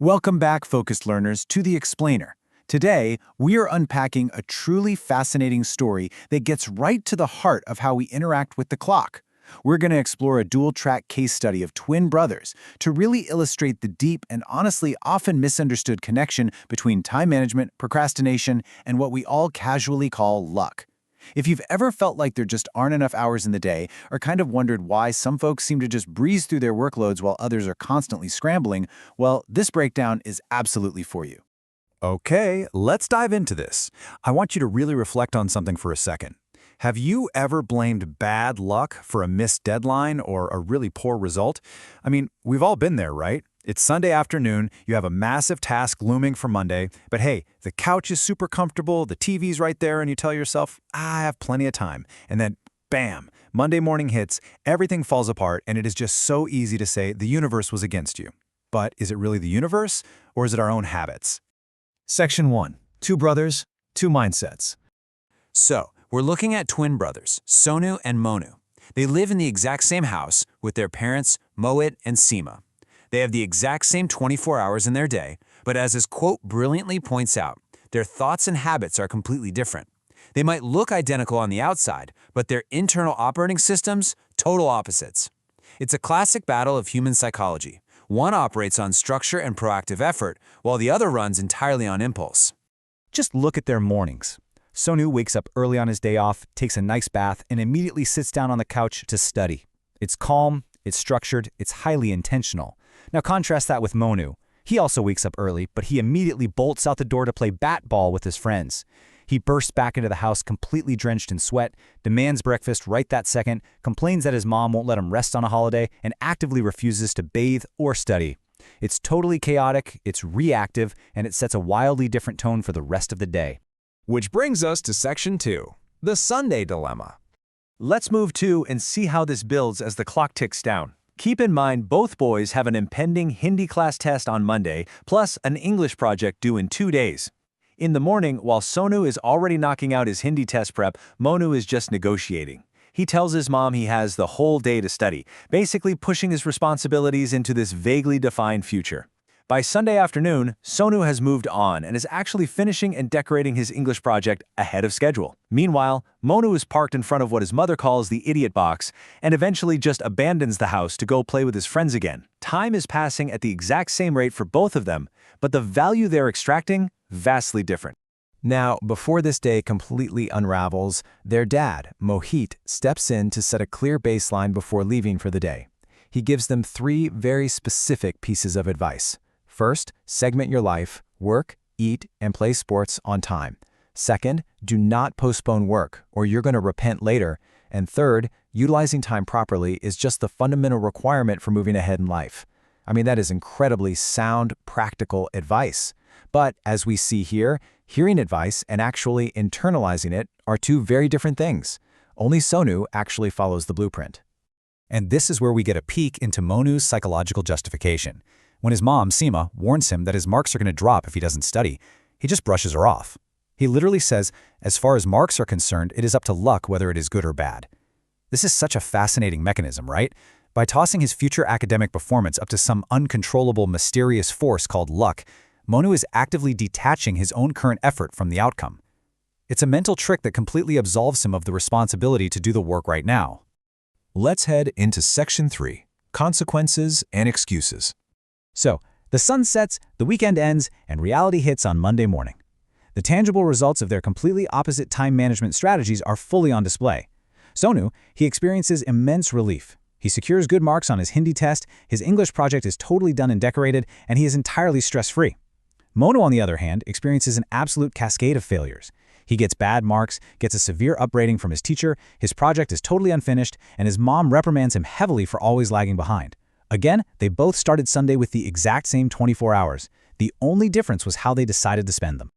Welcome back, focused learners, to The Explainer. Today, we are unpacking a truly fascinating story that gets right to the heart of how we interact with the clock. We're going to explore a dual-track case study of twin brothers to really illustrate the deep and honestly often misunderstood connection between time management, procrastination, and what we all casually call luck. If you've ever felt like there just aren't enough hours in the day, or kind of wondered why some folks seem to just breeze through their workloads while others are constantly scrambling, well, this breakdown is absolutely for you. Okay, let's dive into this. I want you to really reflect on something for a second. Have you ever blamed bad luck for a missed deadline or a really poor result? I mean, we've all been there, right? It's Sunday afternoon, you have a massive task looming for Monday, but hey, the couch is super comfortable, the TV's right there, and you tell yourself, I have plenty of time. And then, bam, Monday morning hits, everything falls apart, and it is just so easy to say the universe was against you. But is it really the universe, or is it our own habits? Section 1. Two brothers, two mindsets. So, we're looking at twin brothers, Sonu and Monu. They live in the exact same house with their parents, Mohit and Seema. They have the exact same 24 hours in their day, but as his quote brilliantly points out, their thoughts and habits are completely different. They might look identical on the outside, but their internal operating systems, total opposites. It's a classic battle of human psychology. One operates on structure and proactive effort, while the other runs entirely on impulse. Just look at their mornings. Sonu wakes up early on his day off, takes a nice bath, and immediately sits down on the couch to study. It's calm, it's structured, it's highly intentional. Now contrast that with Monu. He also wakes up early, but he immediately bolts out the door to play bat ball with his friends. He bursts back into the house completely drenched in sweat, demands breakfast right that second, complains that his mom won't let him rest on a holiday, and actively refuses to bathe or study. It's totally chaotic, it's reactive, and it sets a wildly different tone for the rest of the day. Which brings us to Section 2, the Sunday dilemma. Let's move to and see how this builds as the clock ticks down. Keep in mind both boys have an impending Hindi class test on Monday, plus an English project due in 2 days. In the morning, while Sonu is already knocking out his Hindi test prep, Monu is just negotiating. He tells his mom he has the whole day to study, basically pushing his responsibilities into this vaguely defined future. By Sunday afternoon, Sonu has moved on and is actually finishing and decorating his English project ahead of schedule. Meanwhile, Monu is parked in front of what his mother calls the idiot box and eventually just abandons the house to go play with his friends again. Time is passing at the exact same rate for both of them, but the value they're extracting, vastly different. Now, before this day completely unravels, their dad, Mohit, steps in to set a clear baseline before leaving for the day. He gives them 3 very specific pieces of advice. First, segment your life, work, eat, and play sports on time. Second, do not postpone work, or you're going to repent later. And third, utilizing time properly is just the fundamental requirement for moving ahead in life. I mean, that is incredibly sound, practical advice. But as we see here, hearing advice and actually internalizing it are 2 very different things. Only Sonu actually follows the blueprint. And this is where we get a peek into Monu's psychological justification. When his mom, Seema, warns him that his marks are going to drop if he doesn't study, he just brushes her off. He literally says, as far as marks are concerned, it is up to luck whether it is good or bad. This is such a fascinating mechanism, right? By tossing his future academic performance up to some uncontrollable, mysterious force called luck, Monu is actively detaching his own current effort from the outcome. It's a mental trick that completely absolves him of the responsibility to do the work right now. Let's head into Section 3, consequences and excuses. So, the sun sets, the weekend ends, and reality hits on Monday morning. The tangible results of their completely opposite time management strategies are fully on display. Sonu, he experiences immense relief. He secures good marks on his Hindi test, his English project is totally done and decorated, and he is entirely stress-free. Monu, on the other hand, experiences an absolute cascade of failures. He gets bad marks, gets a severe upbraiding from his teacher, his project is totally unfinished, and his mom reprimands him heavily for always lagging behind. Again, they both started Sunday with the exact same 24 hours. The only difference was how they decided to spend them.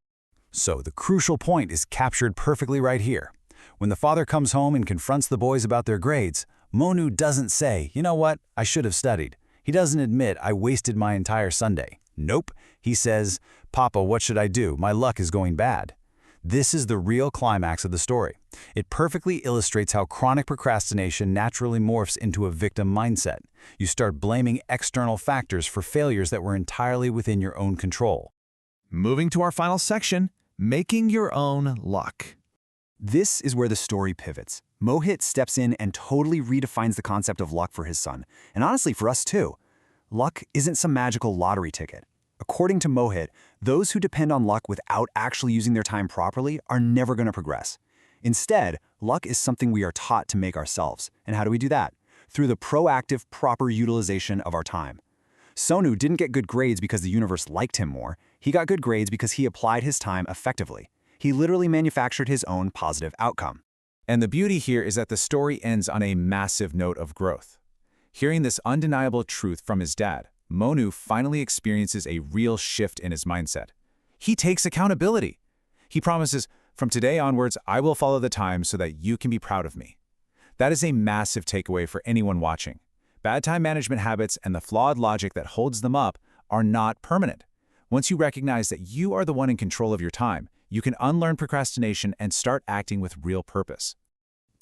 So the crucial point is captured perfectly right here. When the father comes home and confronts the boys about their grades, Monu doesn't say, you know what, I should have studied. He doesn't admit, I wasted my entire Sunday. Nope. He says, Papa, what should I do? My luck is going bad. This is the real climax of the story. It perfectly illustrates how chronic procrastination naturally morphs into a victim mindset. You start blaming external factors for failures that were entirely within your own control. Moving to our final section, making your own luck. This is where the story pivots. Mohit steps in and totally redefines the concept of luck for his son, and honestly for us too. Luck isn't some magical lottery ticket. According to Mohit, those who depend on luck without actually using their time properly are never going to progress. Instead, luck is something we are taught to make ourselves. And how do we do that? Through the proactive, proper utilization of our time. Sonu didn't get good grades because the universe liked him more. He got good grades because he applied his time effectively. He literally manufactured his own positive outcome. And the beauty here is that the story ends on a massive note of growth. Hearing this undeniable truth from his dad, Monu finally experiences a real shift in his mindset. He takes accountability. He promises, "From today onwards, I will follow the time so that you can be proud of me." That is a massive takeaway for anyone watching. Bad time management habits and the flawed logic that holds them up are not permanent. Once you recognize that you are the one in control of your time, you can unlearn procrastination and start acting with real purpose.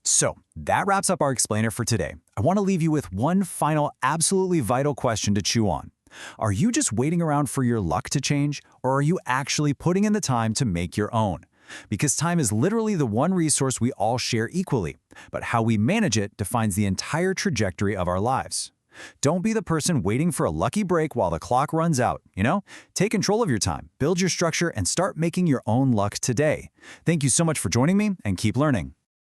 So, that wraps up our explainer for today. I want to leave you with one final, absolutely vital question to chew on. Are you just waiting around for your luck to change, or are you actually putting in the time to make your own? Because time is literally the one resource we all share equally, but how we manage it defines the entire trajectory of our lives. Don't be the person waiting for a lucky break while the clock runs out, Take control of your time, build your structure, and start making your own luck today. Thank you so much for joining me, and keep learning.